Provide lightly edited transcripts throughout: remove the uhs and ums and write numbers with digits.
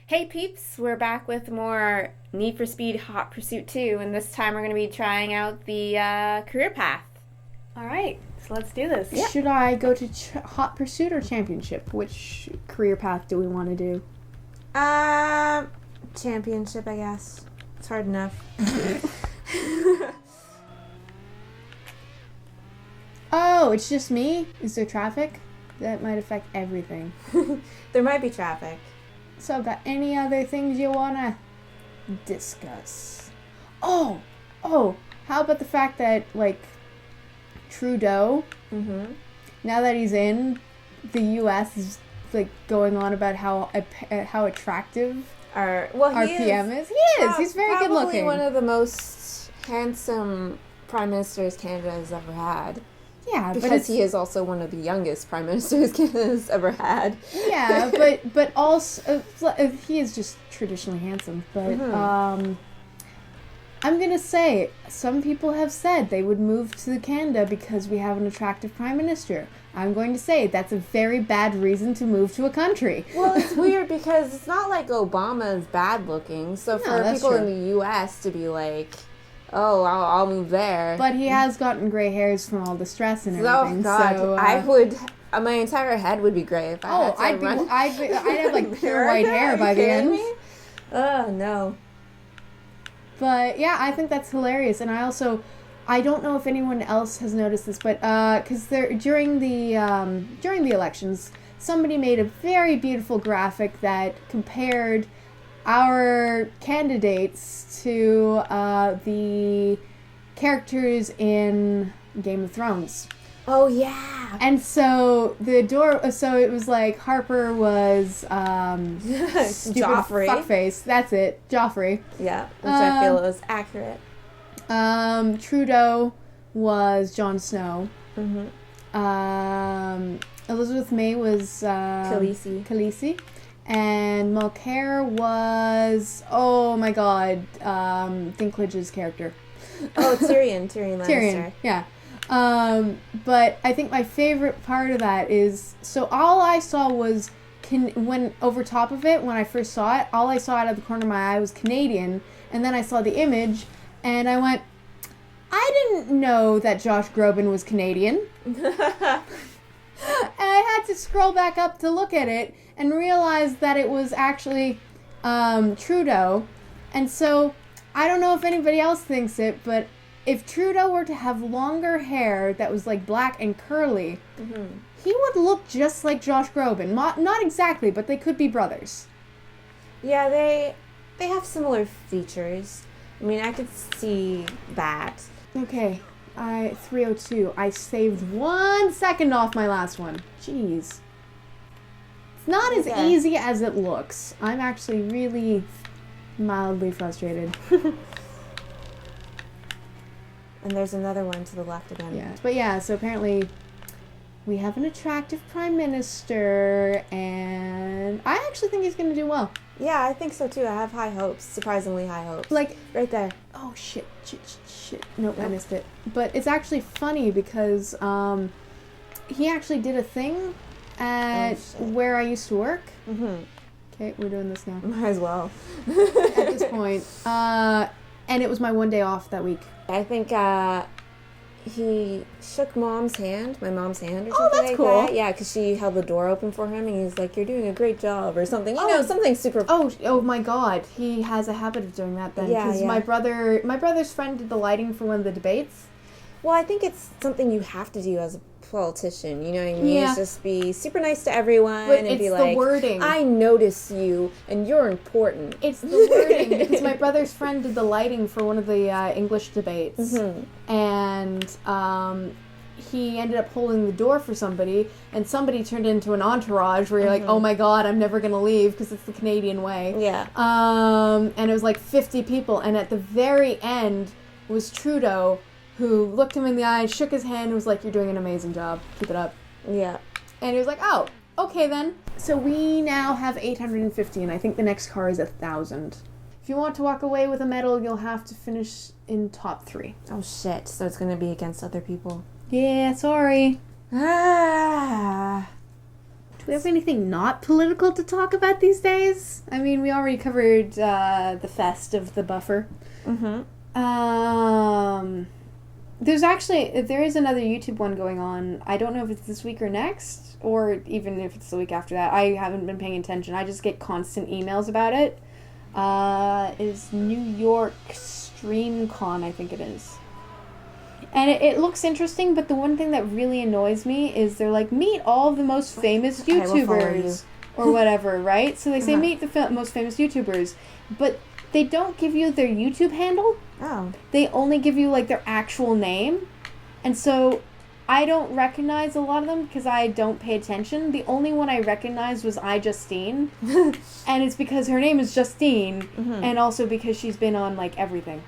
Hey Peeps, we're back with more Need for Speed Hot Pursuit 2, and this time we're going to be trying out the career path. Alright, so let's do this. Yeah. Should I go to Hot Pursuit or Championship? Which career path do we want to do? Championship, I guess. It's hard enough. Oh, it's just me? Is there traffic? That might affect everything. There might be traffic. So, got any other things you want to discuss? Oh, how about the fact that, Trudeau, now that he's in, the U.S. is, going on about how attractive our PM is. He is. He's very good looking. Probably one of the most handsome prime ministers Canada has ever had. Yeah, because he is also one of the youngest prime ministers Canada's ever had. Yeah, but also he is just traditionally handsome. But I'm gonna say some people have said they would move to Canada because we have an attractive prime minister. I'm going to say that's a very bad reason to move to a country. Well, it's weird because it's not like Obama is bad looking. So for people in the U.S. to be like, oh, I'll move there. But he has gotten gray hairs from all the stress and everything. Oh, God. So, I would... my entire head would be gray if I had to run. I'd have, pure white hair by the end. Me? Oh, no. But, yeah, I think that's hilarious. And I don't know if anyone else has noticed this, but, because during the elections, somebody made a very beautiful graphic that compared our candidates to the characters in Game of Thrones. Oh, yeah. And so it was like Harper was stupid Joffrey. Fuckface. That's it. Joffrey. Yeah, which I feel is accurate. Trudeau was Jon Snow. Elizabeth May was Khaleesi. And Mulcair was, oh my god, Dinklage's character. Oh, Tyrion Lannister. Tyrion, yeah. But I think my favorite part of that is, so all I saw was, when over top of it, when I first saw it, all I saw out of the corner of my eye was Canadian, and then I saw the image, and I went, I didn't know that Josh Groban was Canadian. And I had to scroll back up to look at it and realize that it was actually Trudeau. And so, I don't know if anybody else thinks it, but if Trudeau were to have longer hair that was black and curly, he would look just like Josh Groban. Not exactly, but they could be brothers. Yeah, they have similar features. I mean, I could see that. Okay. 302. I saved 1 second off my last one. Jeez. It's not as easy as it looks. I'm actually really mildly frustrated. And there's another one to the left again. Yeah. But yeah, so apparently we have an attractive prime minister, and I actually think he's going to do well. Yeah, I think so too. I have high hopes. Surprisingly high hopes. Right there. Oh, shit. Nope, I missed it. But it's actually funny because he actually did a thing at where I used to work. Okay, we're doing this now. Might as well. At this point. And it was my one day off that week. I think he shook my mom's hand or something that's cool. that. Yeah, because she held the door open for him, and he's like, "You're doing a great job," or something. You know, something super. Oh my God, he has a habit of doing that then. Yeah, because my brother's friend did the lighting for one of the debates. Well, I think it's something you have to do as a politician. You know what I mean? Yeah. It's just be super nice to everyone, But and it's be the like, wording. "I notice you, and you're important." It's the wording, because my brother's friend did the lighting for one of the English debates, and he ended up holding the door for somebody, and somebody turned into an entourage where you're like, oh my God, I'm never gonna leave because it's the Canadian way. Yeah. And it was 50 people, and at the very end was Trudeau, who looked him in the eye, shook his hand, and was like, "You're doing an amazing job. Keep it up." Yeah. And he was like, "Oh, okay then." So we now have 850, and I think the next car is 1,000. If you want to walk away with a medal, you'll have to finish in top 3. Oh, shit. So it's going to be against other people. Yeah, sorry. Ah. we have anything not political to talk about these days? I mean, we already covered the fest of the buffer. Mm-hmm. There is another YouTube one going on. I don't know if it's this week or next, or even if it's the week after that. I haven't been paying attention. I just get constant emails about it. Is New York StreamCon, I think it is. And it looks interesting, but the one thing that really annoys me is they're like, meet all of the most famous YouTubers or whatever, right? So they say meet the most famous YouTubers, but they don't give you their YouTube handle. Oh. They only give you like their actual name. And so I don't recognize a lot of them because I don't pay attention. The only one I recognized was iJustine. And it's because her name is Justine, and also because she's been on like everything.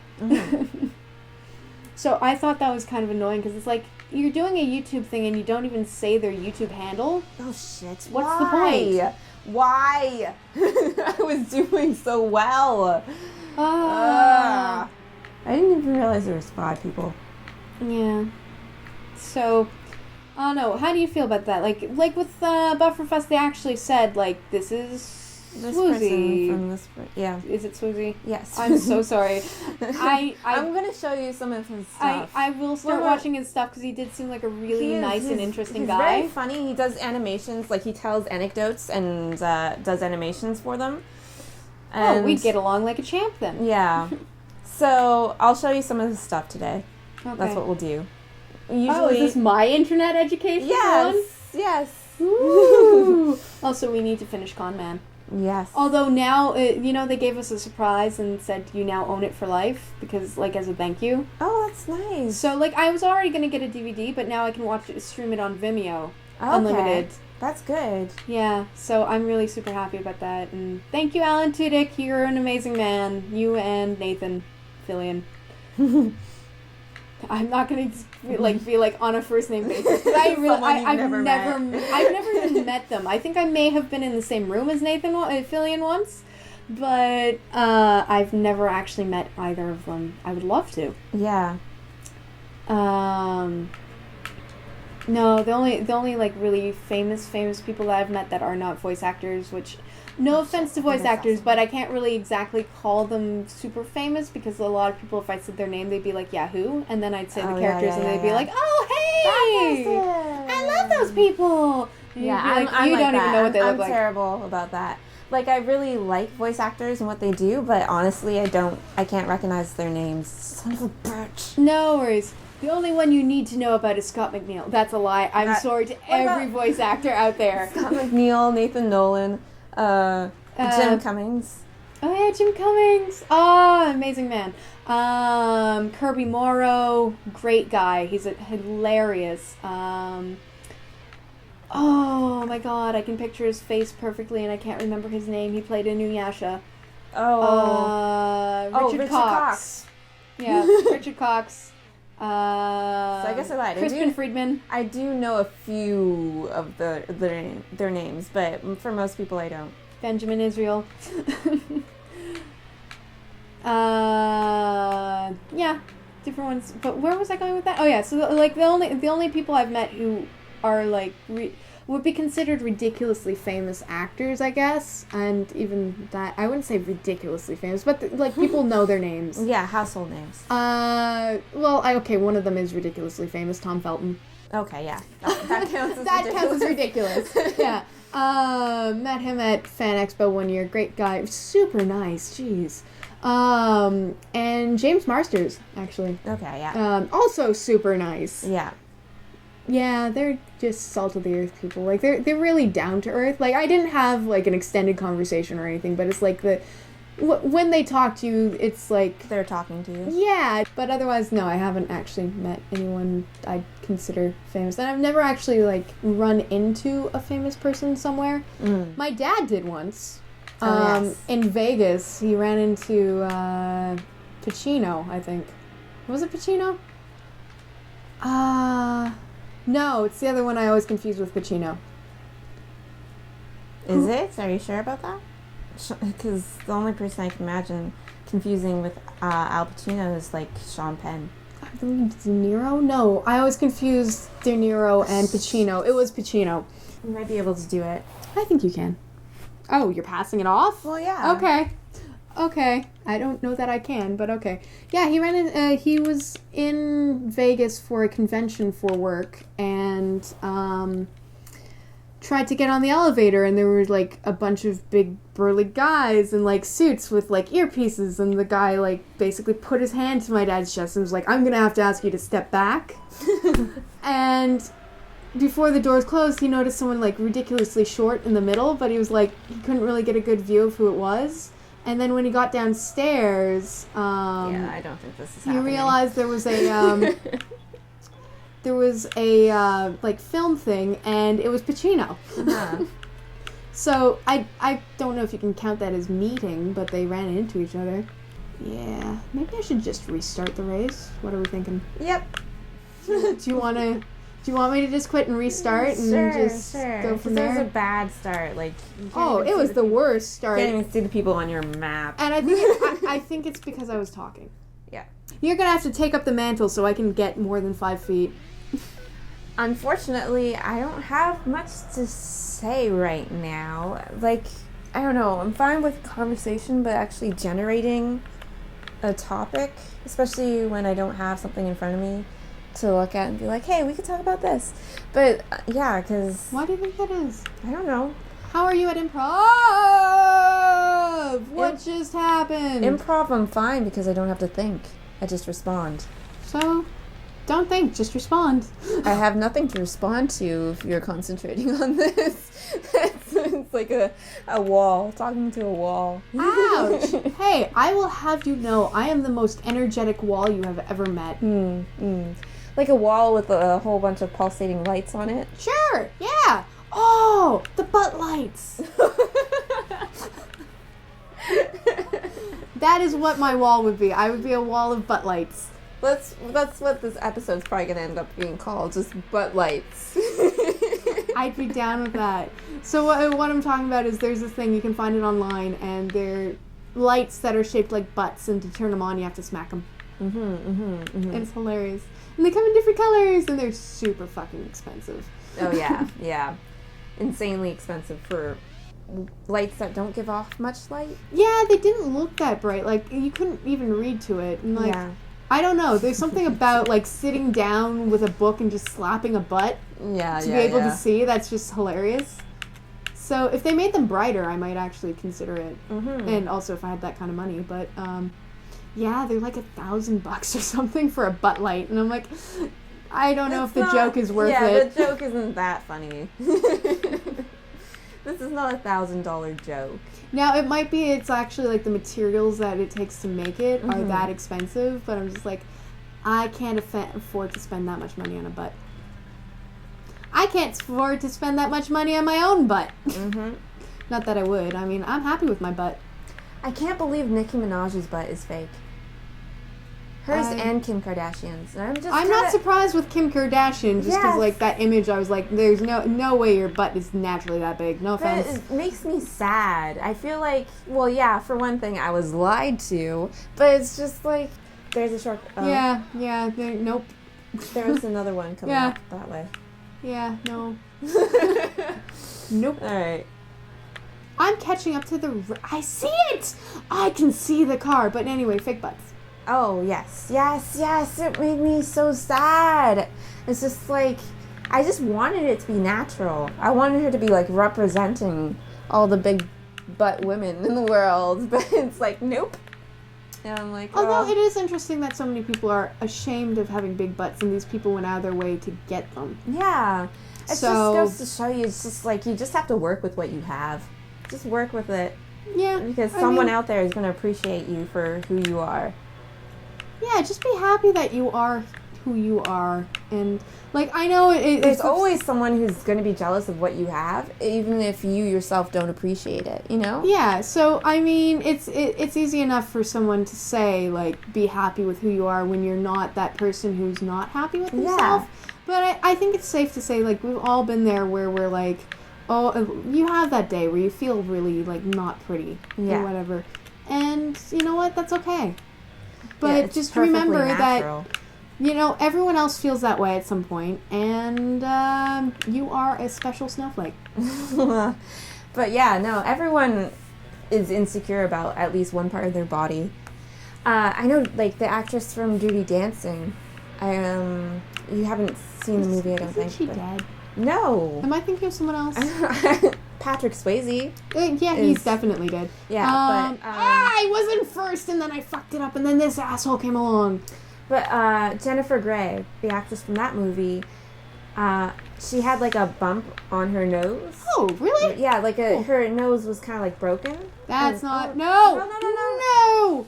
So I thought that was kind of annoying because it's like, you're doing a YouTube thing and you don't even say their YouTube handle. Oh shit. What's the point? Why? I was doing so well. I didn't even realize there was 5 people. Yeah. So, I don't know. How do you feel about that? Like with Bufferfest, they actually said, like, this is Swoozie. From this, yeah. Is it Swoozie? Yes. I'm so sorry. I'm going to show you some of his stuff. I will start watching his stuff because he did seem like a really nice and interesting guy. He's very funny. He does animations. Like, he tells anecdotes and does animations for them. And we'd get along like a champ then. Yeah. So, I'll show you some of his stuff today. Okay. That's what we'll do. Usually, is this my internet education? Yes. Ooh. Also, we need to finish Con Man. Yes. Although now, they gave us a surprise and said you now own it for life because, like, as a thank you. Oh, that's nice. So, like, I was already going to get a DVD, but now I can stream it on Vimeo. Unlimited. That's good. Yeah, so I'm really super happy about that. And thank you, Alan Tudyk. You're an amazing man. You and Nathan Fillion. I'm not gonna be on a first name basis. I've never even met them. I think I may have been in the same room as Nathan Fillion once, but I've never actually met either of them. I would love to. Yeah. No, the only like really famous people that I've met that are not voice actors, which. No offense to voice actors, but I can't really exactly call them super famous because a lot of people, if I said their name, they'd be like, Yahoo! And then I'd say the characters and they'd be like, oh, hey! I love those people! And yeah, you don't even know what they look like. I'm terrible about that. Like, I really like voice actors and what they do, but honestly, I can't recognize their names. Son of a bitch. No worries. The only one you need to know about is Scott McNeil. That's a lie. I'm sorry to every voice actor out there. Scott McNeil, Nathan Nolan. Jim Cummings. Oh yeah, Jim Cummings. Oh, amazing man. Kirby Morrow, great guy. He's hilarious. Oh my god, I can picture his face perfectly and I can't remember his name. He played Inuyasha. Richard Cox. Yeah, Richard Cox. So I guess I lied. Crispin Friedman. I do know a few of their names, but for most people I don't. Benjamin Israel. Yeah, different ones. But where was I going with that? Oh yeah, so like the only people I've met who are like would be considered ridiculously famous actors, I guess, and even that I wouldn't say ridiculously famous, but like people know their names. Yeah, household names. One of them is ridiculously famous, Tom Felton. Okay, yeah, that counts as that counts as ridiculous. Yeah, met him at Fan Expo one year. Great guy, super nice. Jeez. And James Marsters, actually. Okay, yeah. Also super nice. Yeah. Yeah, they're just salt of the earth people. Like they're really down to earth. Like I didn't have like an extended conversation or anything, but it's like when they talk to you, it's like they're talking to you. Yeah, but otherwise, no, I haven't actually met anyone I'd consider famous, and I've never actually like run into a famous person somewhere. My dad did once. Yes. In Vegas, he ran into Pacino, I think. Was it Pacino? No, it's the other one I always confuse with Pacino. Is it? Are you sure about that? Because the only person I can imagine confusing with Al Pacino is like Sean Penn. I believe De Niro? No, I always confuse De Niro and Pacino. It was Pacino. You might be able to do it. I think you can. Oh, you're passing it off? Well, yeah. Okay. I don't know that I can, but okay. Yeah, he was in Vegas for a convention for work and tried to get on the elevator, and there were like a bunch of big burly guys in like suits with like earpieces, and the guy like basically put his hand to my dad's chest and was like, "I'm gonna have to ask you to step back." And before the doors closed, he noticed someone like ridiculously short in the middle, but he was like, he couldn't really get a good view of who it was. And then when he got downstairs, yeah, I don't think this is happening. He realized there was a like film thing, and it was Pacino. Uh-huh. So I don't know if you can count that as meeting, but they ran into each other. Yeah, maybe I should just restart the race. What are we thinking? Yep. Do you want me to just quit and restart and just go from there? It was a bad start. Like, it was the worst start. You can't even see the people on your map. And I think it's because I was talking. Yeah. You're gonna have to take up the mantle so I can get more than 5 feet. Unfortunately, I don't have much to say right now. Like, I don't know. I'm fine with conversation, but actually generating a topic, especially when I don't have something in front of me to look at and be like, hey, we could talk about this. But yeah, because why do you think that is? I don't know. How are you at improv? What just happened? Improv, I'm fine because I don't have to think. I just respond. So, don't think, just respond. I have nothing to respond to if you're concentrating on this. It's like a wall, talking to a wall. Ouch! Hey, I will have you know, I am the most energetic wall you have ever met. Like a wall with a whole bunch of pulsating lights on it? Sure, yeah. Oh, the butt lights. That is what my wall would be. I would be a wall of butt lights. That's what this episode's probably going to end up being called, just butt lights. I'd be down with that. So what I'm talking about is there's this thing, you can find it online, and they're lights that are shaped like butts, and to turn them on, you have to smack them. And it's hilarious. And they come in different colors, and they're super fucking expensive. Oh, yeah. Insanely expensive for lights that don't give off much light. Yeah, they didn't look that bright. Like, you couldn't even read to it. And, like, yeah. I don't know. There's something about, like, sitting down with a book and just slapping a butt to be able to see. That's just hilarious. So if they made them brighter, I might actually consider it. And also if I had that kind of money. But, yeah, they're like $1,000 or something for a butt light. And I'm like, I don't know if the joke is worth it. Yeah, the joke isn't that funny. This is not $1,000 joke. Now, it might be it's actually like the materials that it takes to make it are that expensive, but I'm just like, I can't afford to spend that much money on a butt. I can't afford to spend that much money on my own butt. Not that I would. I mean, I'm happy with my butt. I can't believe Nicki Minaj's butt is fake. Hers and Kim Kardashian's. And I'm not surprised with Kim Kardashian, just because, like, that image, I was like, there's no way your butt is naturally that big. No offense. But it makes me sad. I feel like, well, yeah, for one thing, I was lied to, but it's just like, there's a short... Yeah, nope. There's another one coming up that way. Yeah, no. Nope. All right. I'm catching up to the... I see it! I can see the car. But anyway, fake butts. Oh, yes. It made me so sad. It's just like, I just wanted it to be natural. I wanted her to be, like, representing all the big butt women in the world. But it's like, nope. And I'm like, although it is interesting that so many people are ashamed of having big butts, and these people went out of their way to get them. Yeah. It just goes to show you, it's just like, you just have to work with what you have. Just work with it. Yeah. Because someone out there is going to appreciate you for who you are. Yeah, just be happy that you are who you are. And, like, I know there's always someone who's going to be jealous of what you have, even if you yourself don't appreciate it, you know? Yeah, so, I mean, it's easy enough for someone to say, like, be happy with who you are when you're not that person who's not happy with himself. Yeah. But I think it's safe to say, like, we've all been there where we're like, oh, you have that day where you feel really, like, not pretty or whatever. And you know what? That's okay. But just remember that You know, everyone else feels that way at some point, and you are a special snowflake. But yeah, no, everyone is insecure about at least one part of their body. I know, like, the actress from Dirty Dancing. You haven't seen the movie, I don't think. Isn't she dead? No. Am I thinking of someone else? Patrick Swayze. Yeah, he's definitely dead. Yeah, but... I wasn't first, and then I fucked it up, and then this asshole came along. But Jennifer Grey, the actress from that movie, she had, like, a bump on her nose. Oh, really? Yeah, like, her nose was kind of, like, broken. That's not... No! No!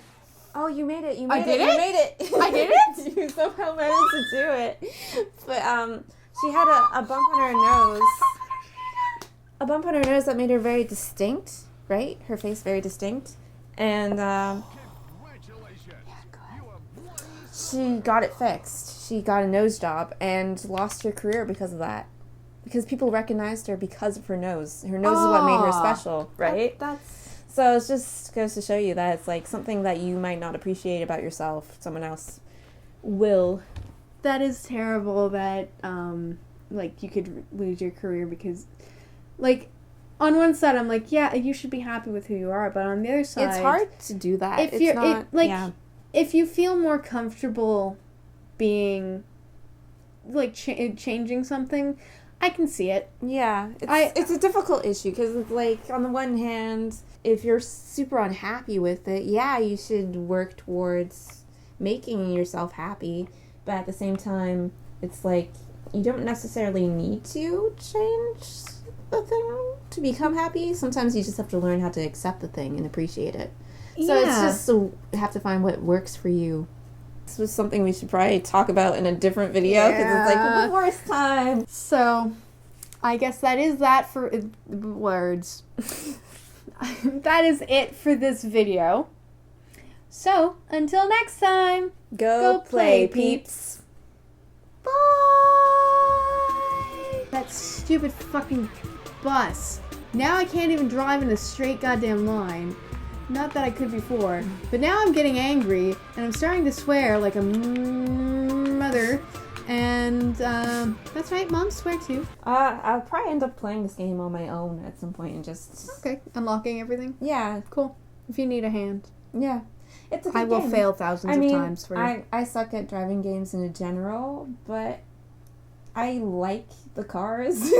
Oh, you made it. You made it. You made it. I did it? You somehow managed to do it. But she had a bump on her nose. A bump on her nose that made her very distinct, right? Her face very distinct. And she got it fixed. She got a nose job and lost her career because of that. Because people recognized her because of her nose. Her nose is what made her special, right? So it just goes to show you that it's like something that you might not appreciate about yourself, someone else will. That is terrible that, like, you could lose your career because, like, on one side I'm like, yeah, you should be happy with who you are, but on the other side... It's hard to do that. If you feel more comfortable being, like, changing something, I can see it. Yeah. It's a difficult issue because, like, on the one hand... If you're super unhappy with it, yeah, you should work towards making yourself happy. But at the same time, it's like you don't necessarily need to change the thing to become happy. Sometimes you just have to learn how to accept the thing and appreciate it. So it's just you have to find what works for you. This was something we should probably talk about in a different video because it's like the worst time. So, I guess that is that for words. That is it for this video. So, until next time, go play, peeps. Bye! That stupid fucking bus. Now I can't even drive in a straight goddamn line. Not that I could before. But now I'm getting angry, and I'm starting to swear like a mother. And, that's right, moms swear too. I'll probably end up playing this game on my own at some point and just... Okay, unlocking everything? Yeah. Cool. If you need a hand. Yeah. It's a good I will game. fail thousands of times for you. I suck at driving games in general, but I like the cars.